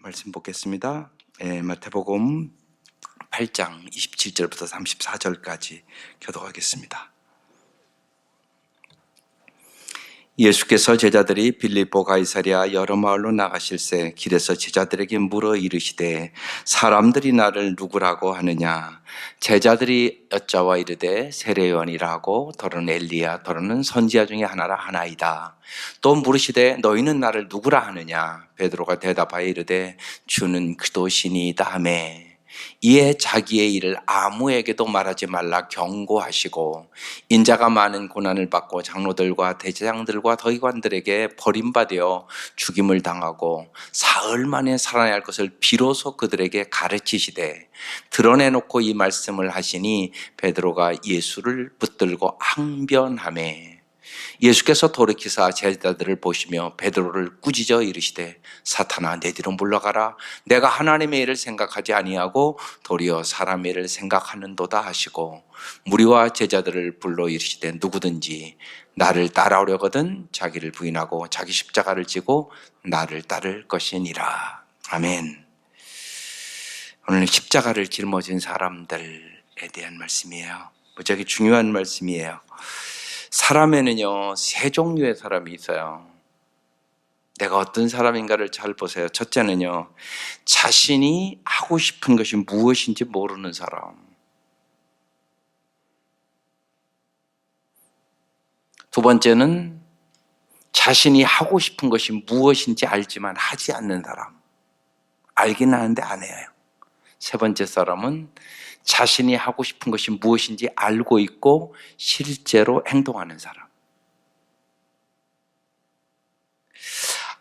말씀 보겠습니다. 마태복음 8장 27절부터 34절까지 교독하겠습니다. 예수께서 제자들이 빌립보 가이사랴 여러 마을로 나가실새 길에서 제자들에게 물어 이르시되 사람들이 나를 누구라고 하느냐. 제자들이 여짜와 이르되 세례요한이라 하고 더러는 엘리야 더러는 선지자 중에 하나라 하나이다. 또 물으시되 너희는 나를 누구라 하느냐. 베드로가 대답하여 이르되 주는 그도시니이다 하매 이에 자기의 일을 아무에게도 말하지 말라 경고하시고 인자가 많은 고난을 받고 장로들과 대제장들과 더의관들에게 버림받아 죽임을 당하고 사흘 만에 살아나야 할 것을 비로소 그들에게 가르치시되 드러내놓고 이 말씀을 하시니 베드로가 예수를 붙들고 항변하매 예수께서 돌이키사 제자들을 보시며 베드로를 꾸짖어 이르시되 사탄아 내 뒤로 물러가라. 내가 하나님의 일을 생각하지 아니하고 도리어 사람의 일을 생각하는도다 하시고 무리와 제자들을 불러 이르시되 누구든지 나를 따라오려거든 자기를 부인하고 자기 십자가를 지고 나를 따를 것이니라. 아멘. 오늘 십자가를 짊어진 사람들에 대한 말씀이에요. 무지하게 중요한 말씀이에요. 사람에는요, 세 종류의 사람이 있어요. 내가 어떤 사람인가를 잘 보세요. 첫째는요, 자신이 하고 싶은 것이 무엇인지 모르는 사람. 두 번째는 자신이 하고 싶은 것이 무엇인지 알지만 하지 않는 사람. 알긴 하는데 안 해요. 세 번째 사람은 자신이 하고 싶은 것이 무엇인지 알고 있고 실제로 행동하는 사람.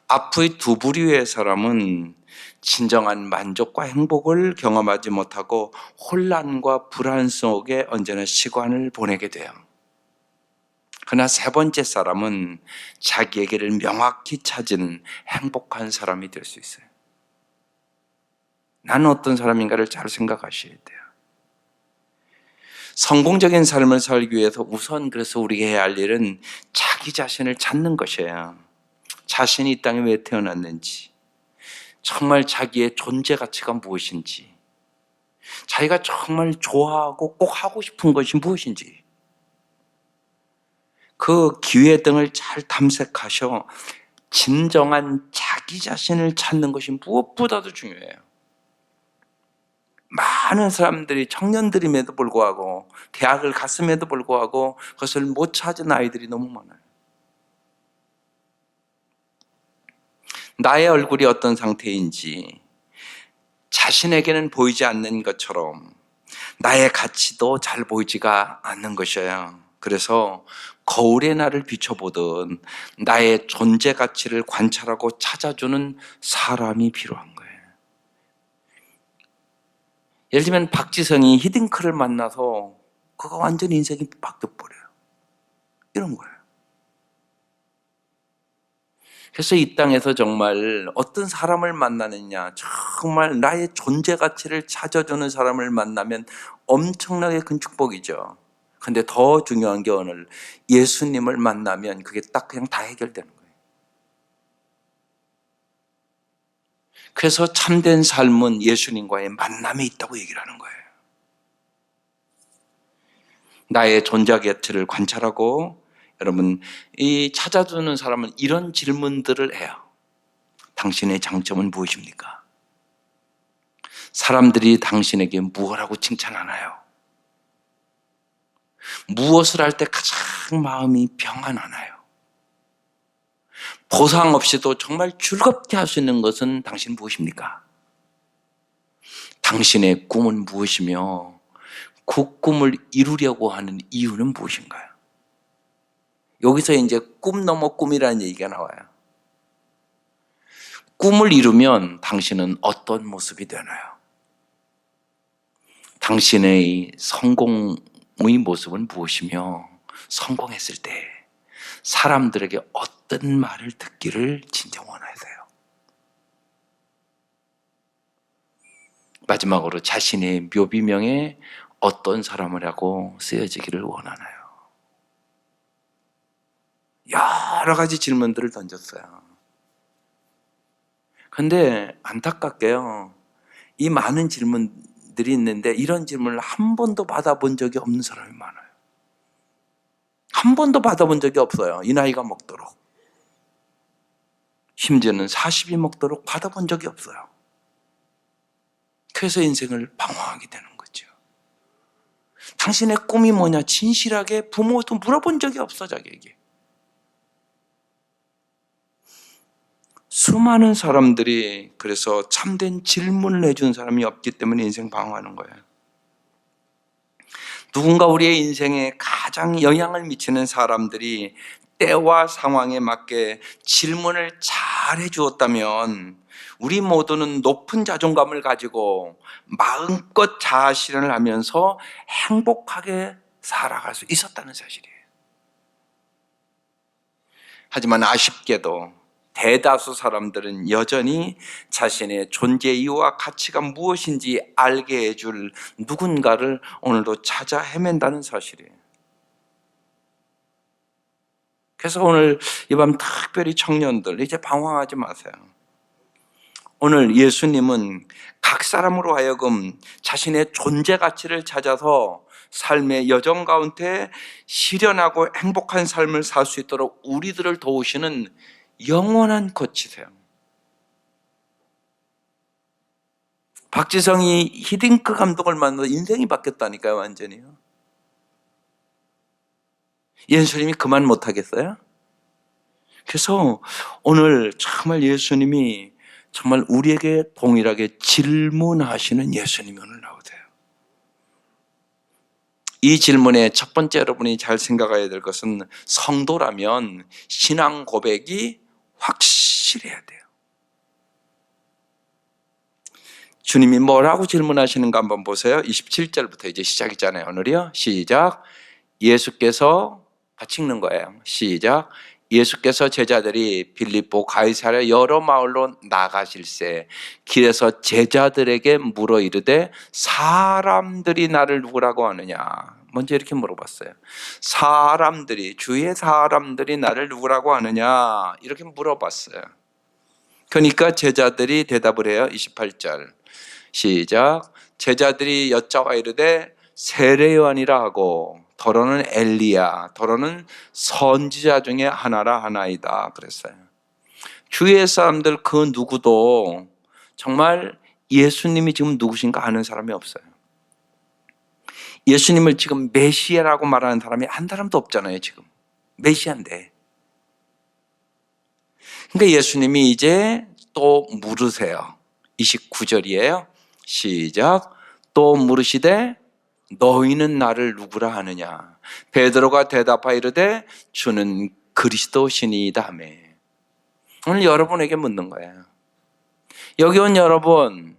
앞의 두 부류의 사람은 진정한 만족과 행복을 경험하지 못하고 혼란과 불안 속에 언제나 시간을 보내게 돼요. 그러나 세 번째 사람은 자기에게를 명확히 찾은 행복한 사람이 될 수 있어요. 나는 어떤 사람인가를 잘 생각하셔야 돼요. 성공적인 삶을 살기 위해서 우선 그래서 우리가 해야 할 일은 자기 자신을 찾는 것이에요. 자신이 이 땅에 왜 태어났는지, 정말 자기의 존재 가치가 무엇인지, 자기가 정말 좋아하고 꼭 하고 싶은 것이 무엇인지, 그 기회 등을 잘 탐색하셔 진정한 자기 자신을 찾는 것이 무엇보다도 중요해요. 많은 사람들이 청년들임에도 불구하고 대학을 갔음에도 불구하고 그것을 못 찾은 아이들이 너무 많아요. 나의 얼굴이 어떤 상태인지 자신에게는 보이지 않는 것처럼 나의 가치도 잘 보이지가 않는 것이에요. 그래서 거울에 나를 비춰보듯 나의 존재 가치를 관찰하고 찾아주는 사람이 필요한 거예요. 예를 들면 박지성이 히딩크를 만나서 그가 완전히 인생이 바뀌어버려요. 이런 거예요. 그래서 이 땅에서 정말 어떤 사람을 만나느냐, 정말 나의 존재 가치를 찾아주는 사람을 만나면 엄청나게 큰 축복이죠. 근데 더 중요한 게 오늘 예수님을 만나면 그게 딱 그냥 다 해결되는 거예요. 그래서 참된 삶은 예수님과의 만남에 있다고 얘기를 하는 거예요. 나의 존재 가치를 관찰하고 여러분, 이 찾아주는 사람은 이런 질문들을 해요. 당신의 장점은 무엇입니까? 사람들이 당신에게 무엇하고 칭찬하나요? 무엇을 할 때 가장 마음이 평안하나요? 보상 없이도 정말 즐겁게 할 수 있는 것은 당신 무엇입니까? 당신의 꿈은 무엇이며 그 꿈을 이루려고 하는 이유는 무엇인가요? 여기서 이제 꿈 넘어 꿈이라는 얘기가 나와요. 꿈을 이루면 당신은 어떤 모습이 되나요? 당신의 성공의 모습은 무엇이며 성공했을 때 사람들에게 어떤 말을 듣기를 진정 원하세요? 마지막으로 자신의 묘비명에 어떤 사람이라고 쓰여지기를 원하나요? 여러 가지 질문들을 던졌어요. 근데 안타깝게요, 이 많은 질문들이 있는데 이런 질문을 한 번도 받아본 적이 없는 사람이 많아요. 한 번도 받아본 적이 없어요. 이 나이가 먹도록. 심지어는 40이 먹도록 받아본 적이 없어요. 그래서 인생을 방황하게 되는 거죠. 당신의 꿈이 뭐냐 진실하게 부모도 물어본 적이 없어, 자기에게. 수많은 사람들이 그래서 참된 질문을 해준 사람이 없기 때문에 인생 방황하는 거예요. 누군가 우리의 인생에 가장 영향을 미치는 사람들이 때와 상황에 맞게 질문을 잘 해주었다면 우리 모두는 높은 자존감을 가지고 마음껏 자아 실현을 하면서 행복하게 살아갈 수 있었다는 사실이에요. 하지만 아쉽게도 대다수 사람들은 여전히 자신의 존재 이유와 가치가 무엇인지 알게 해줄 누군가를 오늘도 찾아 헤맨다는 사실이에요. 그래서 오늘 이 밤 특별히 청년들, 이제 방황하지 마세요. 오늘 예수님은 각 사람으로 하여금 자신의 존재 가치를 찾아서 삶의 여정 가운데 실현하고 행복한 삶을 살 수 있도록 우리들을 도우시는 영원한 코치세요. 박지성이 히딩크 감독을 만나서 인생이 바뀌었다니까요, 완전히요. 예수님이 그만 못하겠어요? 그래서 오늘 정말 예수님이 정말 우리에게 동일하게 질문하시는 예수님이 오늘 나오세요. 이 질문의 첫 번째 여러분이 잘 생각해야 될 것은 성도라면 신앙 고백이 확실해야 돼요. 주님이 뭐라고 질문하시는가 한번 보세요. 27절부터 이제 시작이잖아요. 오늘이요. 시작. 예수께서 같이 읽는 거예요. 시작. 예수께서 제자들이 빌립보 가이사랴 여러 마을로 나가실새 길에서 제자들에게 물어 이르되 사람들이 나를 누구라고 하느냐. 먼저 이렇게 물어봤어요. 사람들이, 주위의 사람들이 나를 누구라고 하느냐 이렇게 물어봤어요. 그러니까 제자들이 대답을 해요. 28절 시작. 제자들이 여짜와 이르되 세례 요한이라 하고 더러는 엘리야, 더러는 선지자 중에 하나라 하나이다 그랬어요. 주위의 사람들 그 누구도 정말 예수님이 지금 누구신가 아는 사람이 없어요. 예수님을 지금 메시아라고 말하는 사람이 한 사람도 없잖아요. 지금 메시아인데. 그러니까 예수님이 이제 또 물으세요. 29절이에요. 시작. 또 물으시되 너희는 나를 누구라 하느냐. 베드로가 대답하여 이르되 주는 그리스도시니이다 하며. 오늘 여러분에게 묻는 거예요. 여기 온 여러분,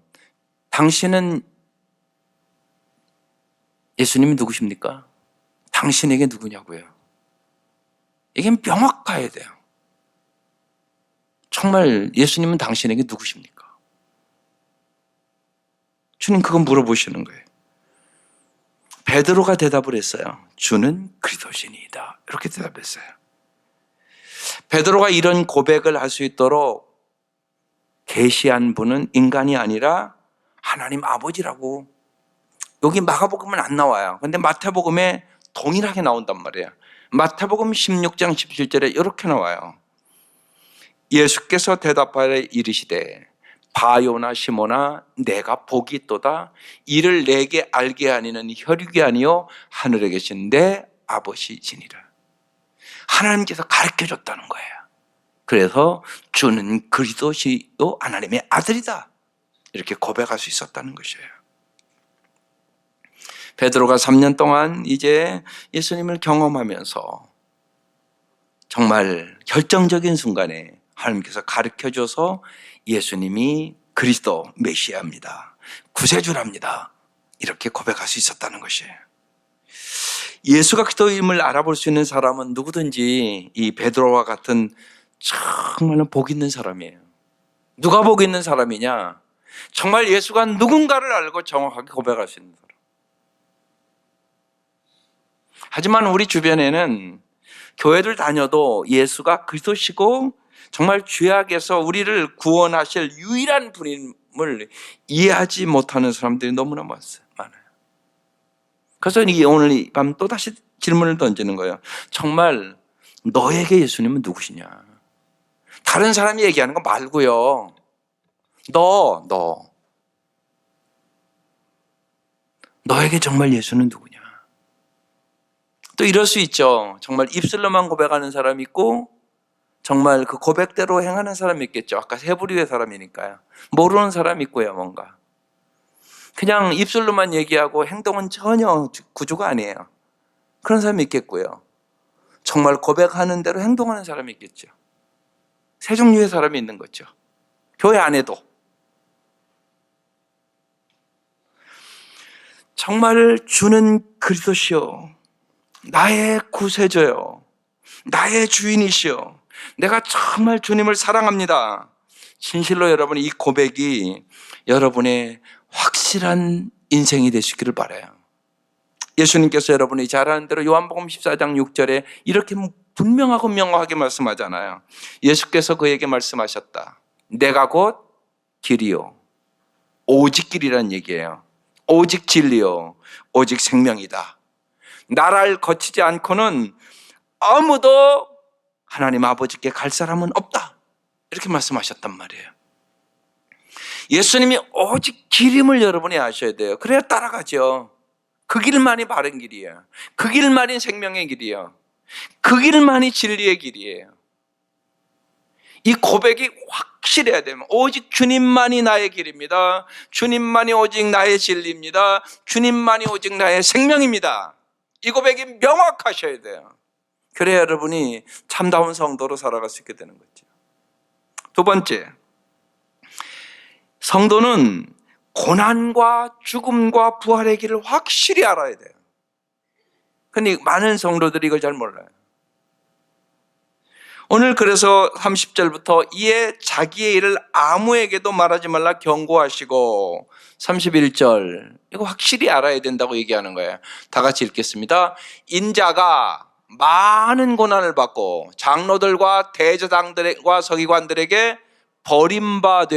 당신은 예수님이 누구십니까? 당신에게 누구냐고요. 이게 명확해야 돼요. 정말 예수님은 당신에게 누구십니까? 주님 그건 물어보시는 거예요. 베드로가 대답을 했어요. 주는 그리스도시니이다. 이렇게 대답했어요. 베드로가 이런 고백을 할 수 있도록 계시한 분은 인간이 아니라 하나님 아버지라고. 여기 마가복음은 안 나와요. 근데 마태복음에 동일하게 나온단 말이에요. 마태복음 16장 17절에 이렇게 나와요. 예수께서 대답하여 이르시되 바요나 시모나 내가 복이 있도다. 이를 내게 알게 하니는 혈육이 아니요 하늘에 계신 내 아버지시니라. 하나님께서 가르쳐줬다는 거예요. 그래서 주는 그리스도시요 하나님의 아들이다. 이렇게 고백할 수 있었다는 것이에요. 베드로가 3년 동안 이제 예수님을 경험하면서 정말 결정적인 순간에 하나님께서 가르쳐줘서 예수님이 그리스도 메시아입니다. 구세주랍니다. 이렇게 고백할 수 있었다는 것이에요. 예수가 그리스도임을 알아볼 수 있는 사람은 누구든지 이 베드로와 같은 정말 복 있는 사람이에요. 누가 복 있는 사람이냐? 정말 예수가 누군가를 알고 정확하게 고백할 수 있는 사람. 하지만 우리 주변에는 교회를 다녀도 예수가 그리스도시고 정말 죄악에서 우리를 구원하실 유일한 분임을 이해하지 못하는 사람들이 너무나 많아요. 그래서 오늘 이 밤 또다시 질문을 던지는 거예요. 정말 너에게 예수님은 누구시냐? 다른 사람이 얘기하는 거 말고요. 너에게 정말 예수는 누구냐? 또 이럴 수 있죠. 정말 입술로만 고백하는 사람이 있고 정말 그 고백대로 행하는 사람이 있겠죠. 아까 세 부류의 사람이니까요. 모르는 사람이 있고요, 뭔가. 그냥 입술로만 얘기하고 행동은 전혀 구조가 아니에요. 그런 사람이 있겠고요. 정말 고백하는 대로 행동하는 사람이 있겠죠. 세 종류의 사람이 있는 거죠. 교회 안에도. 정말 주는 그리스도시요, 나의 구세주요, 나의 주인이시요, 내가 정말 주님을 사랑합니다. 진실로 여러분 이 고백이 여러분의 확실한 인생이 되시기를 바라요. 예수님께서 여러분이 잘 아는 대로 요한복음 14장 6절에 이렇게 분명하고 명확하게 말씀하잖아요. 예수께서 그에게 말씀하셨다. 내가 곧 길이요, 오직 길이란 얘기예요. 오직 진리요, 오직 생명이다. 나를 거치지 않고는 아무도 하나님 아버지께 갈 사람은 없다. 이렇게 말씀하셨단 말이에요. 예수님이 오직 길임을 여러분이 아셔야 돼요. 그래야 따라가죠. 그 길만이 바른 길이에요. 그 길만이 생명의 길이에요. 그 길만이 진리의 길이에요. 이 고백이 확실해야 됩니다. 오직 주님만이 나의 길입니다. 주님만이 오직 나의 진리입니다. 주님만이 오직 나의 생명입니다. 이 고백이 명확하셔야 돼요. 그래야 여러분이 참다운 성도로 살아갈 수 있게 되는 거죠. 두 번째, 성도는 고난과 죽음과 부활의 길을 확실히 알아야 돼요. 근데 많은 성도들이 이걸 잘 몰라요. 오늘 그래서 30절부터 이에 자기의 일을 아무에게도 말하지 말라 경고하시고 31절 이거 확실히 알아야 된다고 얘기하는 거예요. 다 같이 읽겠습니다. 인자가 많은 고난을 받고 장로들과 대제사장들과 서기관들에게 버림받아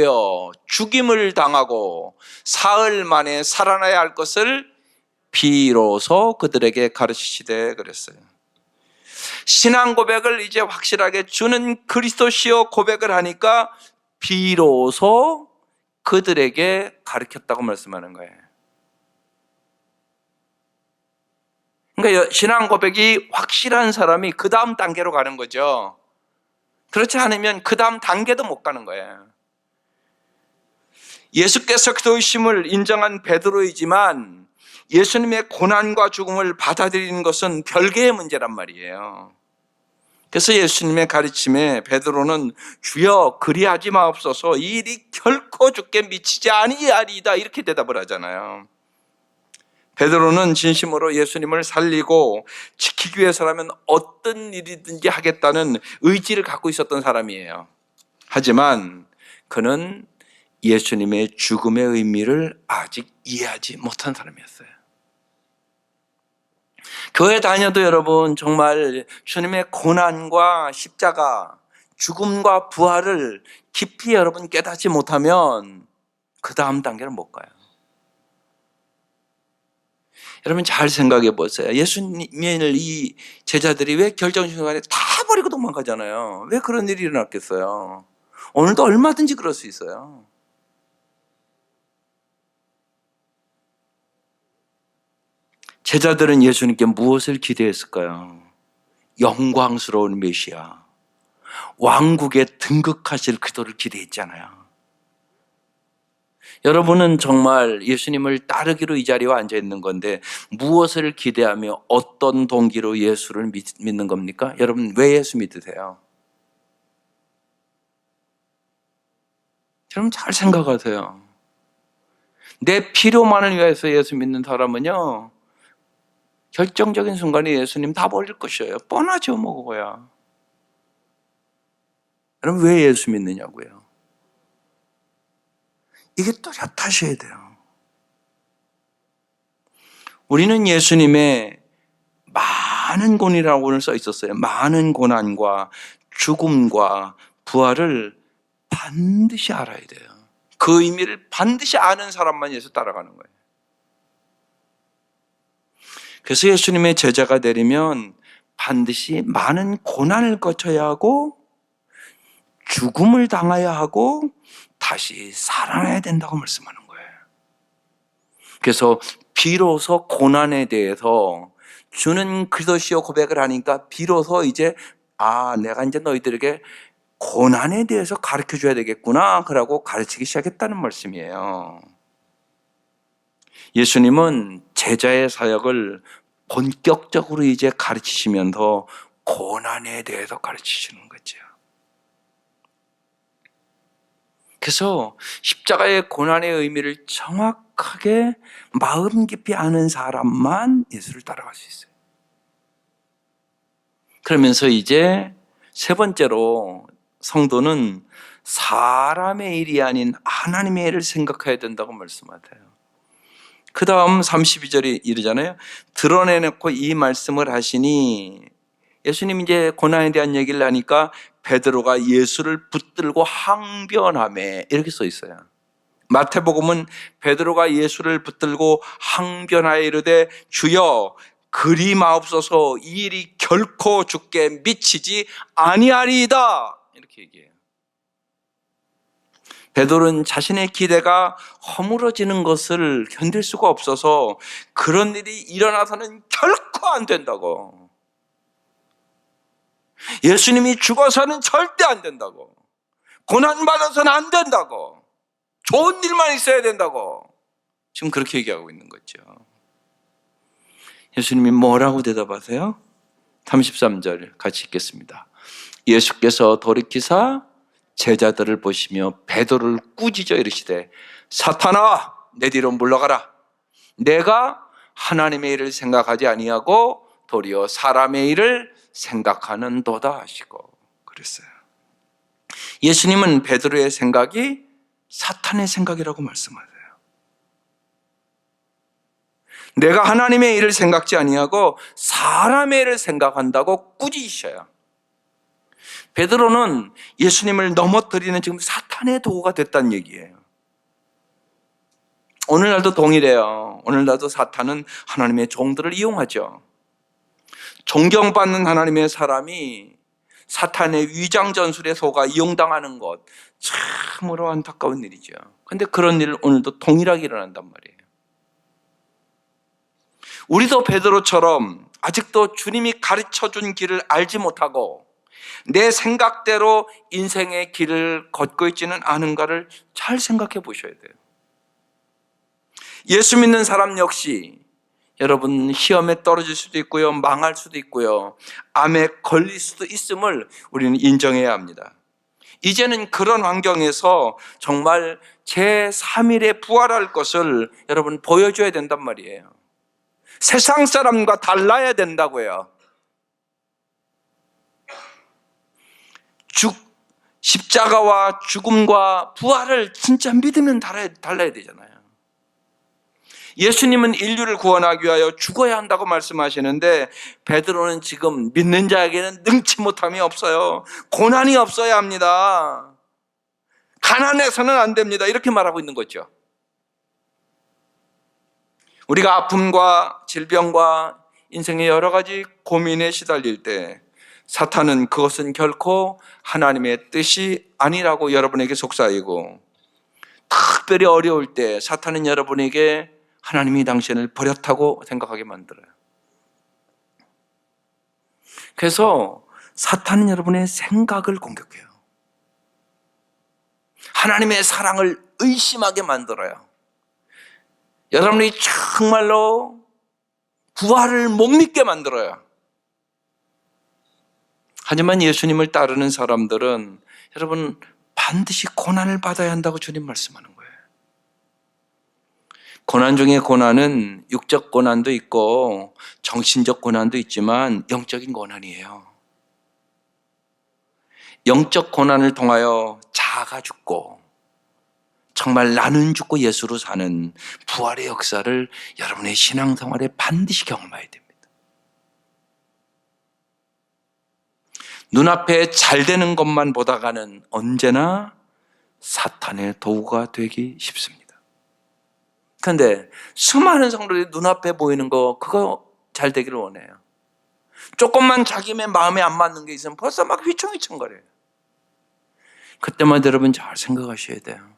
죽임을 당하고 사흘 만에 살아나야 할 것을 비로소 그들에게 가르치시되 그랬어요. 신앙 고백을 이제 확실하게 주는 그리스도시요 고백을 하니까 비로소 그들에게 가르쳤다고 말씀하는 거예요. 그러니까 신앙 고백이 확실한 사람이 그 다음 단계로 가는 거죠. 그렇지 않으면 그 다음 단계도 못 가는 거예요. 예수께서 그리스도이심을 인정한 베드로이지만 예수님의 고난과 죽음을 받아들이는 것은 별개의 문제란 말이에요. 그래서 예수님의 가르침에 베드로는 주여 그리하지 마옵소서, 이 일이 결코 주께 미치지 아니하리이다 이렇게 대답을 하잖아요. 베드로는 진심으로 예수님을 살리고 지키기 위해서라면 어떤 일이든지 하겠다는 의지를 갖고 있었던 사람이에요. 하지만 그는 예수님의 죽음의 의미를 아직 이해하지 못한 사람이었어요. 교회 다녀도 여러분 정말 주님의 고난과 십자가, 죽음과 부활을 깊이 여러분 깨닫지 못하면 그 다음 단계를 못 가요. 여러분 잘 생각해 보세요. 예수님을 이 제자들이 왜 결정순간에 다 버리고 도망가잖아요. 왜 그런 일이 일어났겠어요? 오늘도 얼마든지 그럴 수 있어요. 제자들은 예수님께 무엇을 기대했을까요? 영광스러운 메시아, 왕국에 등극하실 그도를 기대했잖아요. 여러분은 정말 예수님을 따르기로 이 자리에 앉아 있는 건데 무엇을 기대하며 어떤 동기로 예수를 믿는 겁니까? 여러분 왜 예수 믿으세요? 여러분 잘 생각하세요. 내 필요만을 위해서 예수 믿는 사람은요, 결정적인 순간에 예수님 다 버릴 것이에요. 뻔하죠 뭐 그거야. 여러분 왜 예수 믿느냐고요? 이게 뚜렷하셔야 돼요. 우리는 예수님의 많은 고난이라고 오늘 써 있었어요. 많은 고난과 죽음과 부활을 반드시 알아야 돼요. 그 의미를 반드시 아는 사람만 예수 따라가는 거예요. 그래서 예수님의 제자가 되려면 반드시 많은 고난을 거쳐야 하고 죽음을 당해야 하고 다시 살아나야 된다고 말씀하는 거예요. 그래서 비로소 고난에 대해서 주는 그리스도시요 고백을 하니까 비로소 이제 내가 이제 너희들에게 고난에 대해서 가르쳐 줘야 되겠구나 그러고 가르치기 시작했다는 말씀이에요. 예수님은 제자의 사역을 본격적으로 이제 가르치시면서 고난에 대해서 가르치시는 거죠. 그래서 십자가의 고난의 의미를 정확하게 마음 깊이 아는 사람만 예수를 따라갈 수 있어요. 그러면서 이제 세 번째로 성도는 사람의 일이 아닌 하나님의 일을 생각해야 된다고 말씀하세요. 그 다음 32절에 이르잖아요. 드러내놓고 이 말씀을 하시니, 예수님이 이제 고난에 대한 얘기를 하니까 베드로가 예수를 붙들고 항변하매 이렇게 써 있어요. 마태복음은 베드로가 예수를 붙들고 항변하여 이르되 주여 그리 마옵소서, 이 일이 결코 주께 미치지 아니하리이다 이렇게 얘기해요. 베드로는 자신의 기대가 허물어지는 것을 견딜 수가 없어서 그런 일이 일어나서는 결코 안 된다고, 예수님이 죽어서는 절대 안 된다고, 고난받아서는 안 된다고, 좋은 일만 있어야 된다고 지금 그렇게 얘기하고 있는 거죠. 예수님이 뭐라고 대답하세요? 33절 같이 읽겠습니다. 예수께서 돌이키사 제자들을 보시며 베드로를 꾸짖어 이르시되 사탄아 내 뒤로 물러가라. 내가 하나님의 일을 생각하지 아니하고 도리어 사람의 일을 생각하는도다 하시고 그랬어요. 예수님은 베드로의 생각이 사탄의 생각이라고 말씀하세요. 내가 하나님의 일을 생각지 아니하고 사람의 일을 생각한다고 꾸짖으셔요. 베드로는 예수님을 넘어뜨리는 지금 사탄의 도구가 됐다는 얘기예요. 오늘날도 동일해요. 오늘날도 사탄은 하나님의 종들을 이용하죠. 존경받는 하나님의 사람이 사탄의 위장전술에 속아 이용당하는 것, 참으로 안타까운 일이죠. 그런데 그런 일 오늘도 동일하게 일어난단 말이에요. 우리도 베드로처럼 아직도 주님이 가르쳐준 길을 알지 못하고 내 생각대로 인생의 길을 걷고 있지는 않은가를 잘 생각해 보셔야 돼요. 예수 믿는 사람 역시 여러분 시험에 떨어질 수도 있고요, 망할 수도 있고요, 암에 걸릴 수도 있음을 우리는 인정해야 합니다. 이제는 그런 환경에서 정말 제3일에 부활할 것을 여러분 보여줘야 된단 말이에요. 세상 사람과 달라야 된다고요. 십자가와 죽음과 부활을 진짜 믿으면 달라야 되잖아요. 예수님은 인류를 구원하기 위하여 죽어야 한다고 말씀하시는데 베드로는 지금 믿는 자에게는 능치 못함이 없어요. 고난이 없어야 합니다. 가난해서는 안 됩니다. 이렇게 말하고 있는 거죠. 우리가 아픔과 질병과 인생의 여러 가지 고민에 시달릴 때 사탄은 그것은 결코 하나님의 뜻이 아니라고 여러분에게 속삭이고, 특별히 어려울 때 사탄은 여러분에게 하나님이 당신을 버렸다고 생각하게 만들어요. 그래서 사탄은 여러분의 생각을 공격해요. 하나님의 사랑을 의심하게 만들어요. 여러분이 정말로 부활을 못 믿게 만들어요. 하지만 예수님을 따르는 사람들은 여러분 반드시 고난을 받아야 한다고 주님 말씀하는 거예요. 고난 중에 고난은 육적 고난도 있고 정신적 고난도 있지만 영적인 고난이에요. 영적 고난을 통하여 자아가 죽고 정말 나는 죽고 예수로 사는 부활의 역사를 여러분의 신앙생활에 반드시 경험해야 됩니다. 눈앞에 잘 되는 것만 보다가는 언제나 사탄의 도구가 되기 쉽습니다. 그런데 수많은 성도들이 눈앞에 보이는 그거 잘 되기를 원해요. 조금만 자기 마음에 안 맞는 게 있으면 벌써 막 휘청휘청거려요. 그때마다 여러분 잘 생각하셔야 돼요.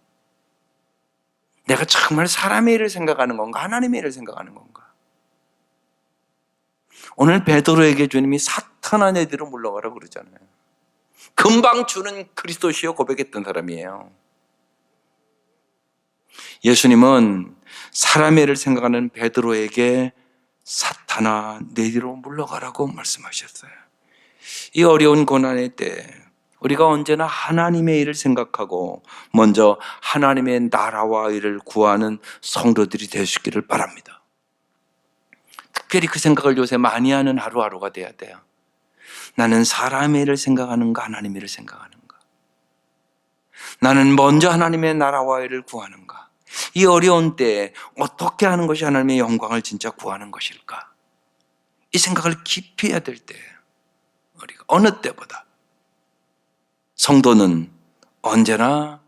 내가 정말 사람의 일을 생각하는 건가? 하나님의 일을 생각하는 건가? 오늘 베드로에게 주님이 사탄아 내 뒤로 물러가라 그러잖아요. 금방 주는 그리스도시여 고백했던 사람이에요. 예수님은 사람의 일을 생각하는 베드로에게 사탄아 내 뒤로 물러가라고 말씀하셨어요. 이 어려운 고난의 때 우리가 언제나 하나님의 일을 생각하고 먼저 하나님의 나라와 일을 구하는 성도들이 되시기를 바랍니다. 특별히 그 생각을 요새 많이 하는 하루하루가 돼야 돼요. 나는 사람의 일을 생각하는가 하나님의 일을 생각하는가? 나는 먼저 하나님의 나라와 일을 구하는가? 이 어려운 때에 어떻게 하는 것이 하나님의 영광을 진짜 구하는 것일까? 이 생각을 깊이 해야 될 때예요. 우리가 어느 때보다 성도는 언제나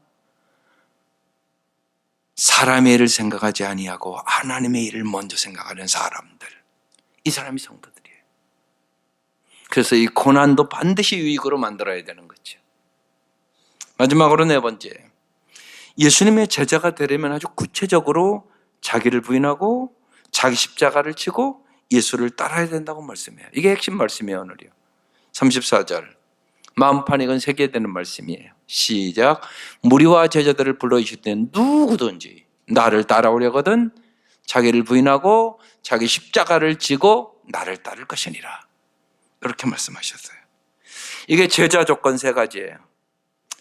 사람의 일을 생각하지 아니하고 하나님의 일을 먼저 생각하는 사람들, 이 사람이 성도들이에요. 그래서 이 고난도 반드시 유익으로 만들어야 되는 거죠. 마지막으로 네 번째, 예수님의 제자가 되려면 아주 구체적으로 자기를 부인하고 자기 십자가를 치고 예수를 따라야 된다고 말씀해요. 이게 핵심 말씀이에요. 오늘이요. 34절 마음판 익은 새겨야 되는 말씀이에요. 시작. 무리와 제자들을 불러 이실 때 누구든지 나를 따라오려거든 자기를 부인하고 자기 십자가를 지고 나를 따를 것이니라. 이렇게 말씀하셨어요. 이게 제자 조건 세 가지예요.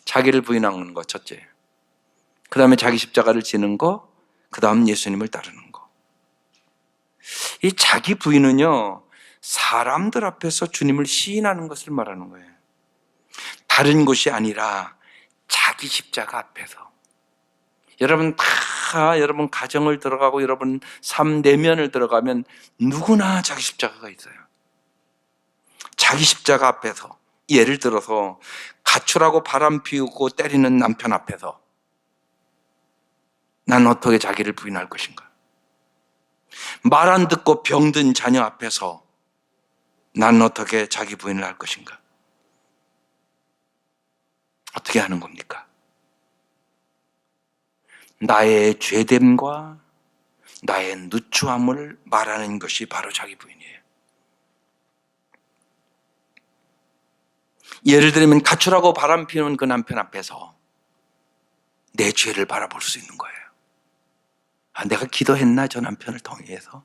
자기를 부인하는 거 첫째, 그 다음에 자기 십자가를 지는 거, 그 다음 예수님을 따르는 거. 이 자기 부인은요, 사람들 앞에서 주님을 시인하는 것을 말하는 거예요. 다른 곳이 아니라 자기 십자가 앞에서. 여러분 여러분 가정을 들어가고 여러분 삶 내면을 들어가면 누구나 자기 십자가가 있어요. 자기 십자가 앞에서, 예를 들어서 가출하고 바람 피우고 때리는 남편 앞에서 난 어떻게 자기를 부인할 것인가? 말 안 듣고 병든 자녀 앞에서 난 어떻게 자기 부인을 할 것인가? 어떻게 하는 겁니까? 나의 죄됨과 나의 누추함을 말하는 것이 바로 자기 부인이에요. 예를 들면 가출하고 바람 피우는 그 남편 앞에서 내 죄를 바라볼 수 있는 거예요. 내가 기도했나 저 남편을 통해서?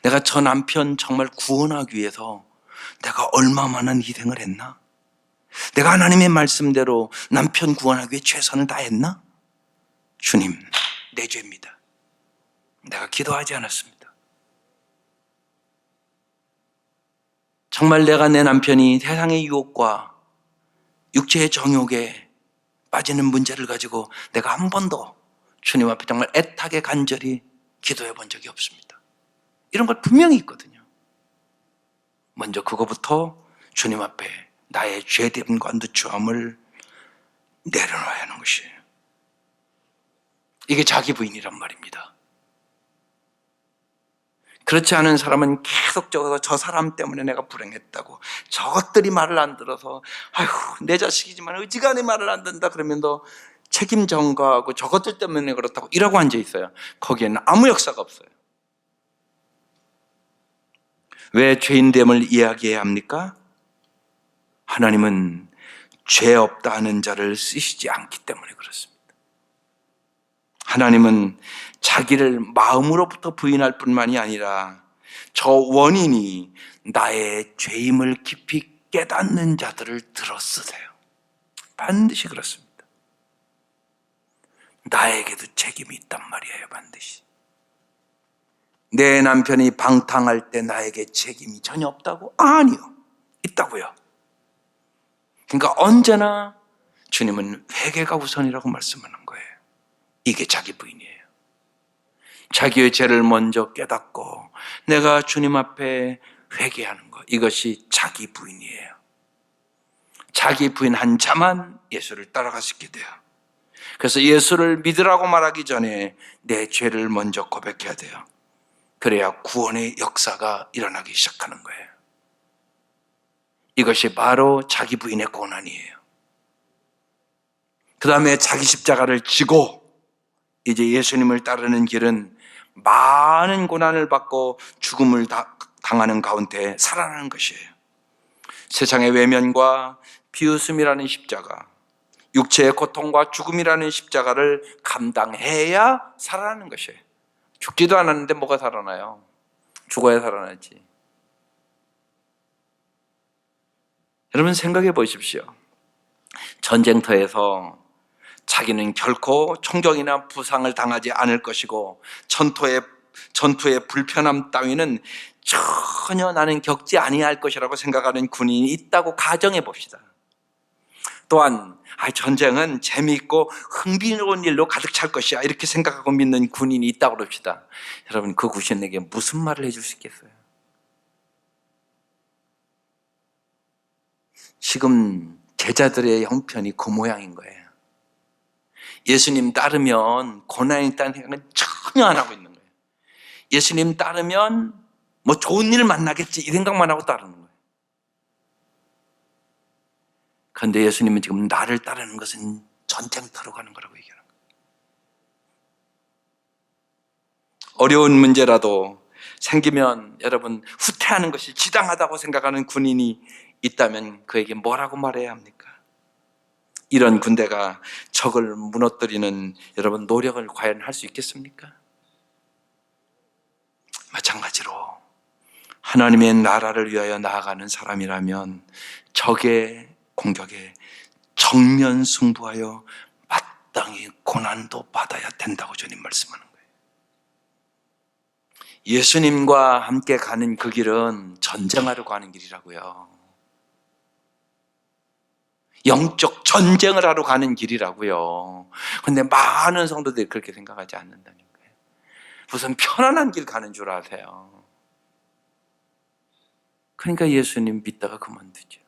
내가 저 남편 정말 구원하기 위해서 내가 얼마만한 희생을 했나? 내가 하나님의 말씀대로 남편 구원하기 위해 최선을 다했나? 주님, 내 죄입니다. 내가 기도하지 않았습니다. 정말 내가 내 남편이 세상의 유혹과 육체의 정욕에 빠지는 문제를 가지고 내가 한 번도 주님 앞에 정말 애타게 간절히 기도해 본 적이 없습니다. 이런 걸 분명히 있거든요. 먼저 그거부터 주님 앞에 나의 죄됨과 누추함을 내려놔야 하는 것이에요. 이게 자기 부인이란 말입니다. 그렇지 않은 사람은 계속적으로 저 사람 때문에 내가 불행했다고, 저것들이 말을 안 들어서 아휴 내 자식이지만 어지간히 말을 안 듣는다 그러면 너 책임 전가하고 저것들 때문에 그렇다고 이러고 앉아 있어요. 거기에는 아무 역사가 없어요. 왜 죄인됨을 이야기해야 합니까? 하나님은 죄 없다 하는 자를 쓰시지 않기 때문에 그렇습니다. 하나님은 자기를 마음으로부터 부인할 뿐만이 아니라 저 원인이 나의 죄임을 깊이 깨닫는 자들을 들어 쓰세요. 반드시 그렇습니다. 나에게도 책임이 있단 말이에요. 반드시. 내 남편이 방탕할 때 나에게 책임이 전혀 없다고? 아니요. 있다고요. 그러니까 언제나 주님은 회개가 우선이라고 말씀하는 거예요. 이게 자기 부인이에요. 자기의 죄를 먼저 깨닫고 내가 주님 앞에 회개하는 것, 이것이 자기 부인이에요. 자기 부인 한 자만 예수를 따라갈 수 있게 돼요. 그래서 예수를 믿으라고 말하기 전에 내 죄를 먼저 고백해야 돼요. 그래야 구원의 역사가 일어나기 시작하는 거예요. 이것이 바로 자기 부인의 고난이에요. 그 다음에 자기 십자가를 지고 이제 예수님을 따르는 길은 많은 고난을 받고 죽음을 당하는 가운데 살아나는 것이에요. 세상의 외면과 비웃음이라는 십자가, 육체의 고통과 죽음이라는 십자가를 감당해야 살아나는 것이에요. 죽지도 않았는데 뭐가 살아나요? 죽어야 살아나지. 여러분 생각해 보십시오. 전쟁터에서 자기는 결코 총격이나 부상을 당하지 않을 것이고 전투의 불편함 따위는 전혀 나는 겪지 아니할 것이라고 생각하는 군인이 있다고 가정해 봅시다. 또한 전쟁은 재미있고 흥미로운 일로 가득 찰 것이야 이렇게 생각하고 믿는 군인이 있다고 그럽시다. 여러분 그 군인에게 무슨 말을 해줄 수 있겠어요? 지금 제자들의 형편이 그 모양인 거예요. 예수님 따르면 고난이 있다는 생각은 전혀 안 하고 있는 거예요. 예수님 따르면 뭐 좋은 일 만나겠지 이 생각만 하고 따르는 거예요. 그런데 예수님은 지금 나를 따르는 것은 전쟁터로 가는 거라고 얘기하는 거예요. 어려운 문제라도 생기면 여러분 후퇴하는 것이 지당하다고 생각하는 군인이 있다면 그에게 뭐라고 말해야 합니까? 이런 군대가 적을 무너뜨리는 여러분 노력을 과연 할 수 있겠습니까? 마찬가지로 하나님의 나라를 위하여 나아가는 사람이라면 적의 공격에 정면 승부하여 마땅히 고난도 받아야 된다고 주님 말씀하는 거예요. 예수님과 함께 가는 그 길은 전쟁하러 가는 길이라고요. 영적 전쟁을 하러 가는 길이라고요. 그런데 많은 성도들이 그렇게 생각하지 않는다는 거예요. 무슨 편안한 길 가는 줄 아세요. 그러니까 예수님 믿다가 그만두죠.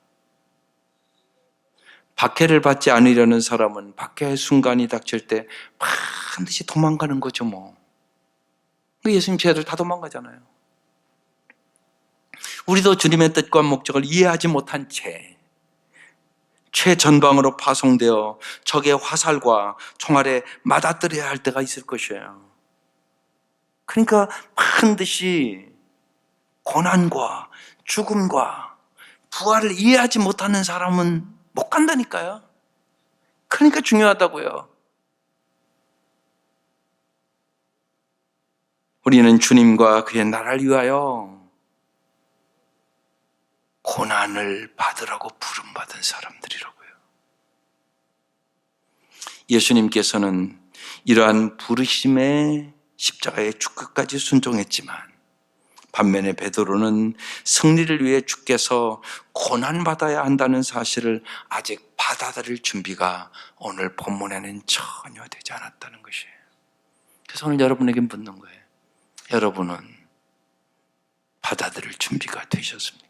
박해를 받지 않으려는 사람은 박해의 순간이 닥칠 때 반드시 도망가는 거죠 뭐. 예수님 제자들 다 도망가잖아요. 우리도 주님의 뜻과 목적을 이해하지 못한 채 최전방으로 파송되어 적의 화살과 총알에 맞아들여야 할 때가 있을 것이에요. 그러니까 반드시 고난과 죽음과 부활을 이해하지 못하는 사람은 못 간다니까요. 그러니까 중요하다고요. 우리는 주님과 그의 나라를 위하여 고난을 받으라고 부름받은 사람들이라고요. 예수님께서는 이러한 부르심의 십자가의 죽기까지 순종했지만 반면에 베드로는 승리를 위해 주께서 고난받아야 한다는 사실을 아직 받아들일 준비가 오늘 본문에는 전혀 되지 않았다는 것이에요. 그래서 오늘 여러분에게 묻는 거예요. 여러분은 받아들일 준비가 되셨습니까?